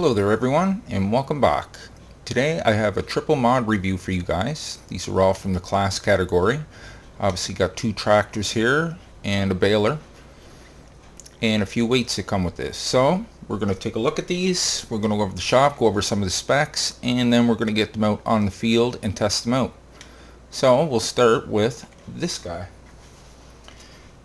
Hello there everyone, and welcome back. Today I have a triple mod review for you guys. These are all from the class category. Obviously got two tractors here and a baler and a few weights that come with this. So we're going to take a look at these. We're going to go over the shop, go over some of the specs, and then we're going to get them out on the field and test them out. So we'll start with this guy.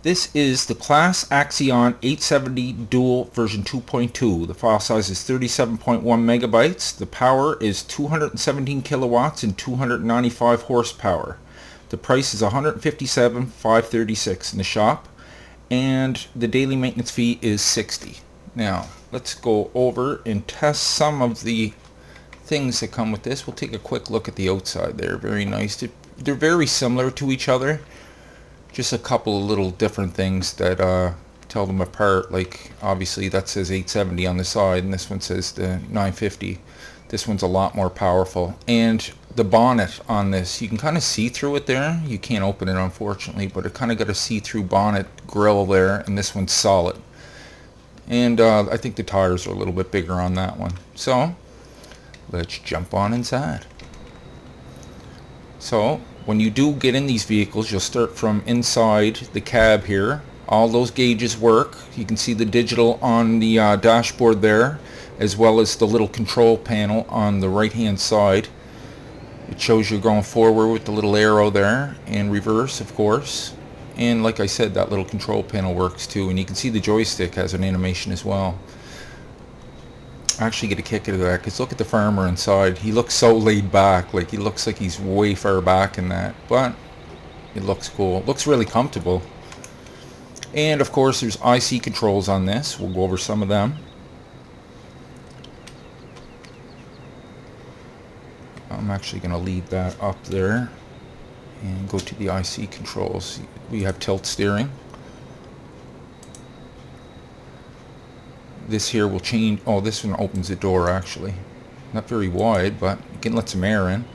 This is the Claas Axion 870 Dual version 2.2. The file size is 37.1 megabytes. The power is 217 kilowatts and 295 horsepower. The price is $157,536 in the shop, and the daily maintenance fee is $60. Now let's go over and test some of the things that come with this. We'll take a quick look at the outside there. Very nice. They're very similar to each other. Just a couple of little different things that tell them apart. Like obviously that says 870 on the side, and this one says the 950. This one's a lot more powerful. And the bonnet on this, you can kind of see through it there. You can't open it unfortunately, but it kind of got a see-through bonnet grill there, and this one's solid. And I think the tires are a little bit bigger on that one. So let's jump on inside. So when you do get in these vehicles, you'll start from inside the cab here. All those gauges work. You can see the digital on the dashboard there, as well as the little control panel on the right hand side. It shows you going forward with the little arrow there, and reverse of course. And like I said, that little control panel works too, and you can see the joystick has an animation as well. I actually get a kick out of that because look at the farmer inside. He looks so laid back, like he looks like he's way far back in that, but it looks cool. It looks really comfortable. And of course there's IC controls on this. We'll go over some of them. I'm actually going to leave that up there and go to the IC controls. We have tilt steering. This here will change. Oh, this one opens the door actually. Not very wide, but you can let some air in.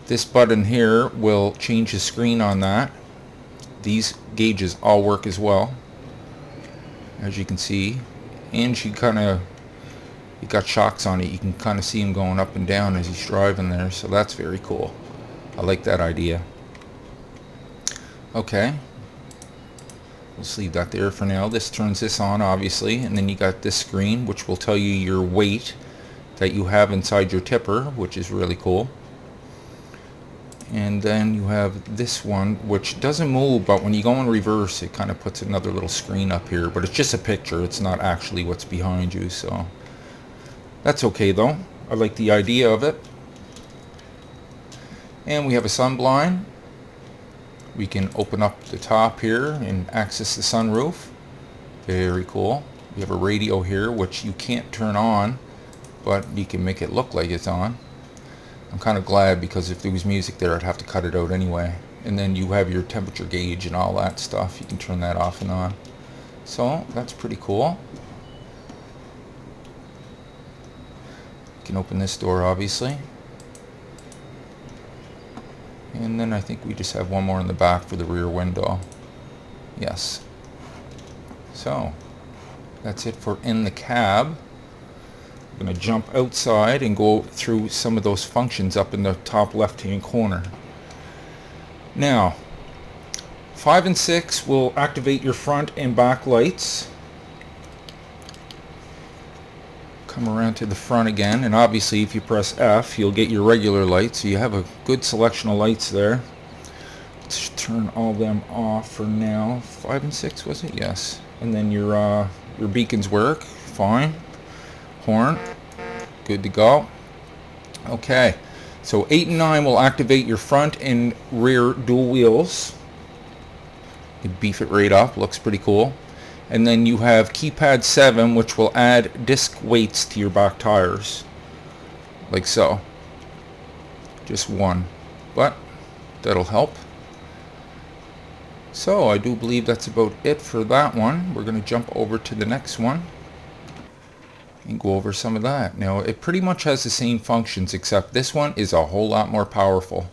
This button here will change the screen on that. These gauges all work as well, as you can see. And you got shocks on it. You can kind of see him going up and down as he's driving there. So that's very cool. I like that idea. Okay. Let's leave that there for now. This turns this on obviously, and then you got this screen which will tell you your weight that you have inside your tipper, which is really cool. And then you have this one which doesn't move, but when you go in reverse it kind of puts another little screen up here, but it's just a picture. It's not actually what's behind you, so that's okay though. I like the idea of it. And we have a sun blind. We can open up the top here and access the sunroof. Very cool. We have a radio here which you can't turn on, but you can make it look like it's on. I'm kind of glad, because if there was music there I'd have to cut it out anyway. And then you have your temperature gauge and all that stuff. You can turn that off and on. So that's pretty cool. You can open this door obviously. And then I think we just have one more in the back for the rear window. Yes. So that's it for in the cab. I'm going to jump outside and go through some of those functions up in the top left hand corner. Now 5 and 6 will activate your front and back lights. Come around to the front again, and obviously if you press F you'll get your regular lights, so you have a good selection of lights there. Let's turn all them off for now. 5 and 6 was it? Yes. And then your beacons work fine. Horn, good to go. Okay, so 8 and 9 will activate your front and rear dual wheels. You beef it right up, looks pretty cool. And then you have keypad 7 which will add disc weights to your back tires, like so. Just one, but that'll help. So I do believe that's about it for that one. We're going to jump over to the next one and go over some of that. Now it pretty much has the same functions, except this one is a whole lot more powerful.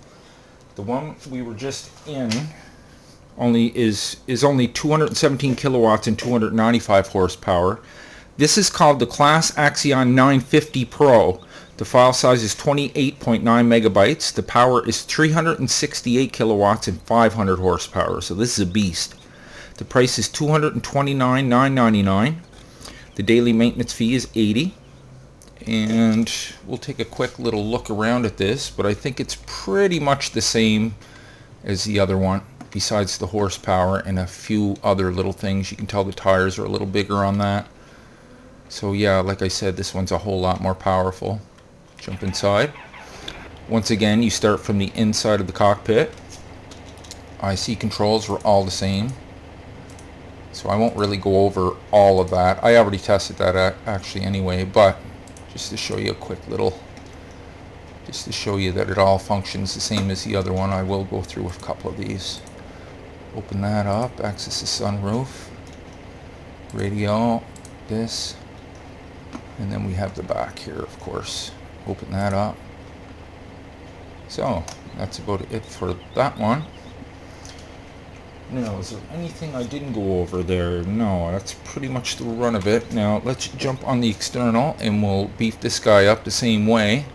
The one we were just in is only 217 kilowatts and 295 horsepower. This is called the Claas Axion 950 Pro. The file size is 28.9 megabytes. The power is 368 kilowatts and 500 horsepower. So this is a beast. The price is $229,999. The daily maintenance fee is $80. And we'll take a quick little look around at this, but I think it's pretty much the same as the other one, besides the horsepower and a few other little things. You can tell the tires are a little bigger on that. So yeah, like I said, this one's a whole lot more powerful. Jump inside. Once again, you start from the inside of the cockpit. IC controls were all the same, so I won't really go over all of that. I already tested that actually anyway, but just to show you a quick little, just to show you that it all functions the same as the other one, I will go through a couple of these. Open that up, access the sunroof, radio, this, and then we have the back here, of course. Open that up. So that's about it for that one. Now, is there anything I didn't go over there? No, that's pretty much the run of it. Now let's jump on the external and we'll beef this guy up the same way.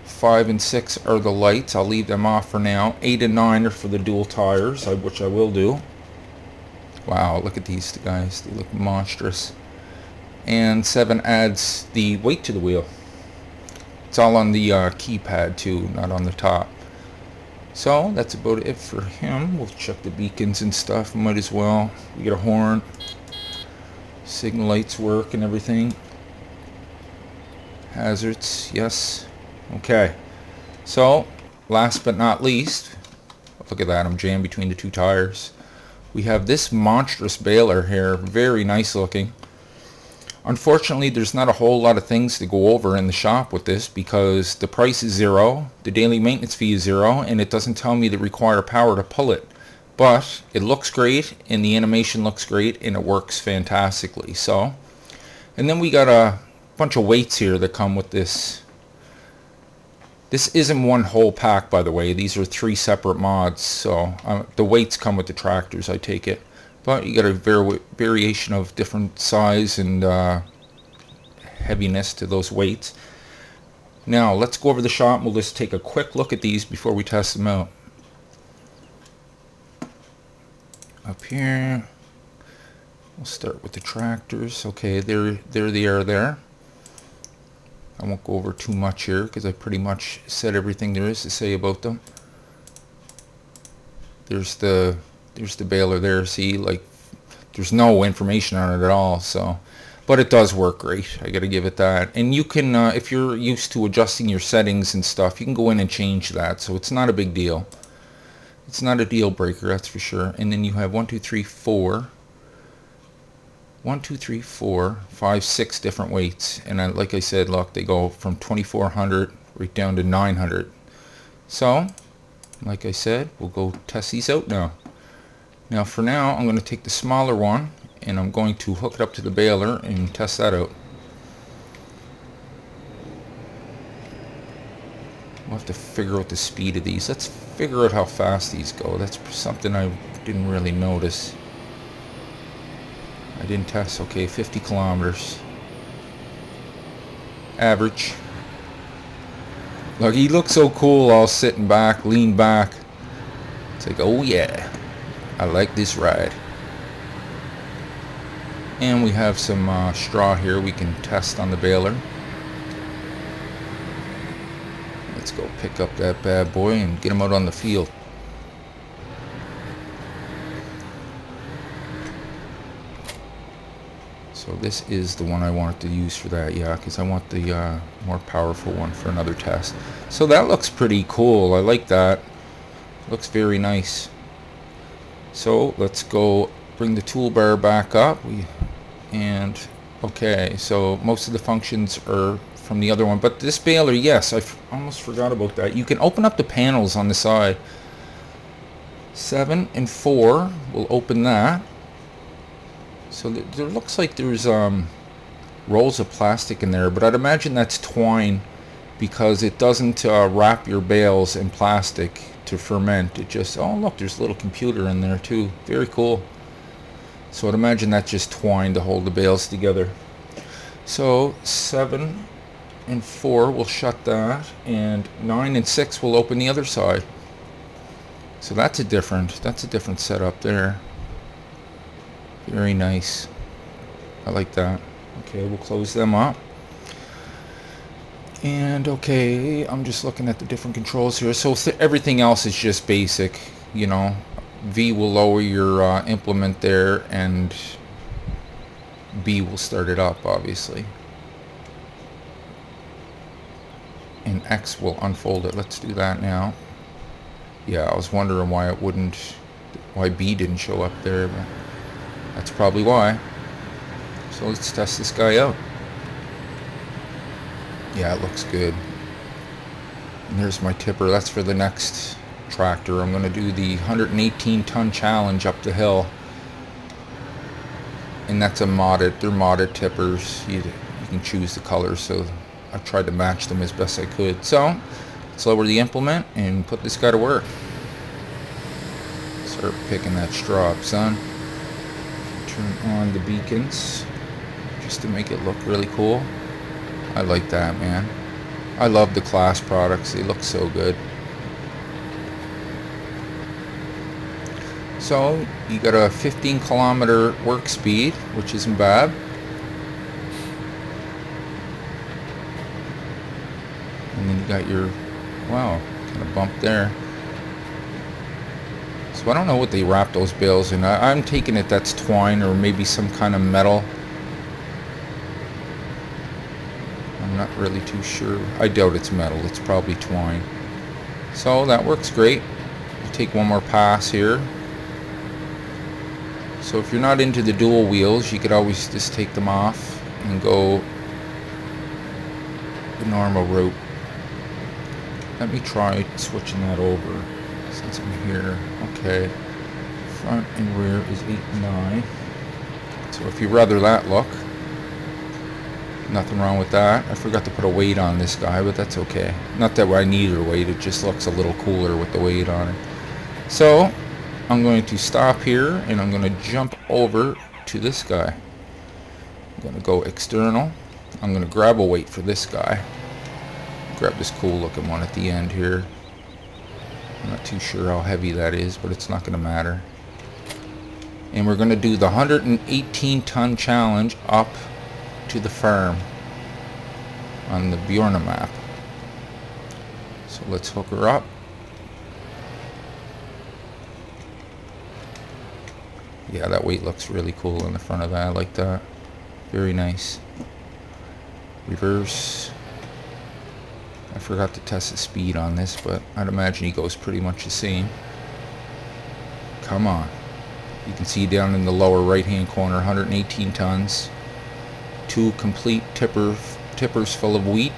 5 and 6 are the lights. I'll leave them off for now. 8 and 9 are for the dual tires, which I will do. Wow, look at these guys. They look monstrous. And 7 adds the weight to the wheel. It's all on the keypad too, not on the top. So that's about it for him. We'll check the beacons and stuff. Might as well. We get a horn. Signal lights work and everything. Hazards, yes. Okay. So, last but not least, look at that. I'm jammed between the two tires. We have this monstrous Baler here. Very nice looking. Unfortunately, there's not a whole lot of things to go over in the shop with this because the price is $0, the daily maintenance fee is $0, and it doesn't tell me to require power to pull it. But it looks great, and the animation looks great, and it works fantastically. So, and then we got a bunch of weights here that come with this. This isn't one whole pack, by the way. These are 3 separate mods. So the weights come with the tractors, I take it. But you got a variation of different size and heaviness to those weights. Now let's go over the shop. We'll just take a quick look at these before we test them out. Up here, we'll start with the tractors. Okay, there they are there. I won't go over too much here because I pretty much said everything there is to say about them. There's the Baler there. See, like, there's no information on it at all. So, but it does work great. I gotta give it that. And you can, if you're used to adjusting your settings and stuff, you can go in and change that. So it's not a big deal. It's not a deal breaker, that's for sure. And then you have 1, 2, 3, 4. 1, 2, 3, 4, 5, 6 different weights. And like I said, look, they go from 2400 right down to 900. So, like I said, we'll go test these out now. Now for now, I'm going to take the smaller one and I'm going to hook it up to the Baler and test that out. We'll have to figure out the speed of these. Let's figure out how fast these go. That's something I didn't really notice. I didn't test. Okay, 50 kilometers. Average. Look, he looks so cool all sitting back, lean back. It's like, oh yeah, I like this ride. And we have some straw here we can test on the Baler. Let's go pick up that bad boy and get him out on the field. So this is the one I wanted to use for that, yeah, because I want the more powerful one for another test. So that looks pretty cool. I like that. Looks very nice. So let's go bring the toolbar back up. Okay, so most of the functions are from the other one, but this Baler, yes, I almost forgot about that. You can open up the panels on the side. 7 and 4, we'll open that. So there looks like there's rolls of plastic in there, but I'd imagine that's twine because it doesn't wrap your bales in plastic to ferment. It just, oh look, there's a little computer in there too. Very cool. So I'd imagine that's just twine to hold the bales together. So 7 and 4 will shut that, and 9 and 6 will open the other side. So that's a different setup there. Very nice. I like that. Okay, we'll close them up. And okay, I'm just looking at the different controls here. So everything else is just basic, you know. V will lower your implement there, and B will start it up, obviously. And X will unfold it. Let's do that now. Yeah, I was wondering why B didn't show up there, but that's probably why. So let's test this guy out. Yeah, it looks good. And there's my tipper. That's for the next tractor. I'm going to do the 118-ton challenge up the hill. And that's they're modded tippers. You can choose the colors, so I've tried to match them as best I could. So let's lower the implement and put this guy to work. Start picking that straw up, son. Turn on the beacons just to make it look really cool. I like that, man. I love the Claas products. They look so good. So you got a 15-kilometer work speed, which isn't bad. And then you got your, wow, kind of bump there. So I don't know what they wrap those bales in. I'm taking it that's twine or maybe some kind of metal. I'm not really too sure. I doubt it's metal. It's probably twine. So that works great. We'll take one more pass here. So if you're not into the dual wheels, you could always just take them off and go the normal route. Let me try switching that over since I'm here. Okay, front and rear is 8 and 9. So if you rather that look, nothing wrong with that. I forgot to put a weight on this guy, but that's okay. Not that I need a weight, it just looks a little cooler with the weight on it. So I'm going to stop here and I'm going to jump over to this guy. I'm going to go external. I'm going to grab a weight for this guy. Grab this cool looking one at the end here. I'm not too sure how heavy that is, but it's not going to matter. And we're going to do the 118-ton challenge up to the farm on the Bjorna map. So let's hook her up. Yeah, that weight looks really cool in the front of that. I like that. Very nice. Reverse. I forgot to test the speed on this, but I'd imagine he goes pretty much the same. Come on. You can see down in the lower right hand corner, 118 tons. 2 complete tippers full of wheat.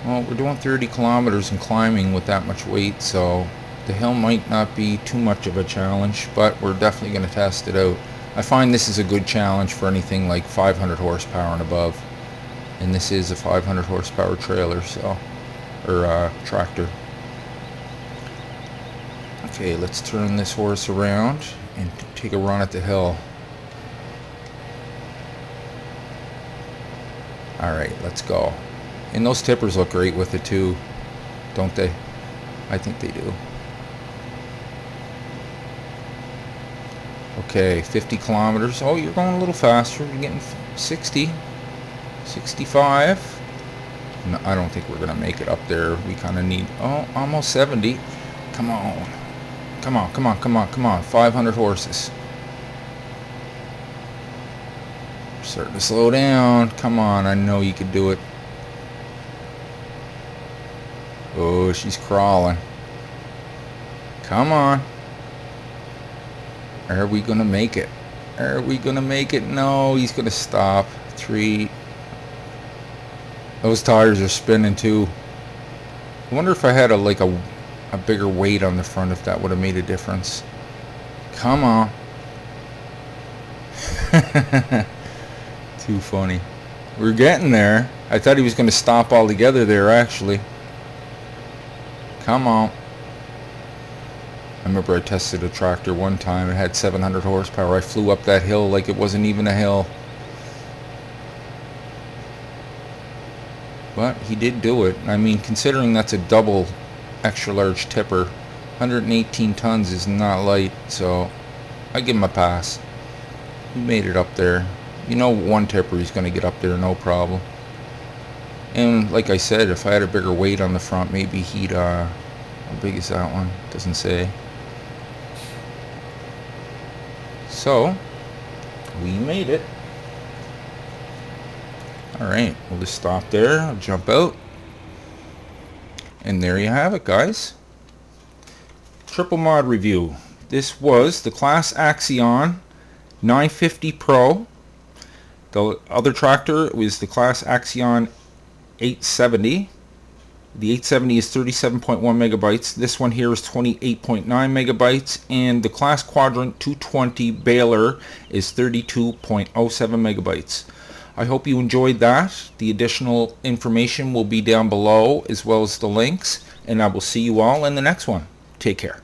Well, we're doing 30 kilometers and climbing with that much weight, so the hill might not be too much of a challenge, but we're definitely going to test it out. I find this is a good challenge for anything like 500 horsepower and above. And this is a 500 horsepower trailer, so, or tractor. Okay, let's turn this horse around and take a run at the hill. Alright, let's go. And those tippers look great with it too, don't they? I think they do. Okay, 50 kilometers. Oh, you're going a little faster. You're getting 60. 65. No, I don't think we're going to make it up there. We kind of need, oh, almost 70. Come on. Come on, come on, come on, come on. 500 horses. Starting to slow down. Come on, I know you could do it. Oh, she's crawling. Come on. Are we going to make it? Are we going to make it? No, he's going to stop. 3. Those tires are spinning too. I wonder if I had a bigger weight on the front, if that would have made a difference. Come on. Too funny. We're getting there. I thought he was going to stop altogether there, actually. Come on. I remember I tested a tractor one time. It had 700 horsepower. I flew up that hill like it wasn't even a hill. But he did do it. I mean, considering that's a double extra large tipper, 118 tons is not light, so I give him a pass. He made it up there. You know, one tipper he's going to get up there no problem. And like I said, if I had a bigger weight on the front, maybe he'd how big is that one? Doesn't say. So we made it. Alright, we'll just stop there. I'll jump out. And there you have it, guys. Triple mod review. This was the Claas Axion 950 Pro. The other tractor was the Claas Axion 870. The 870 is 37.1 megabytes. This one here is 28.9 megabytes. And the Claas Quadrant 220 Baler is 32.07 megabytes. I hope you enjoyed that. The additional information will be down below, as well as the links. And I will see you all in the next one. Take care.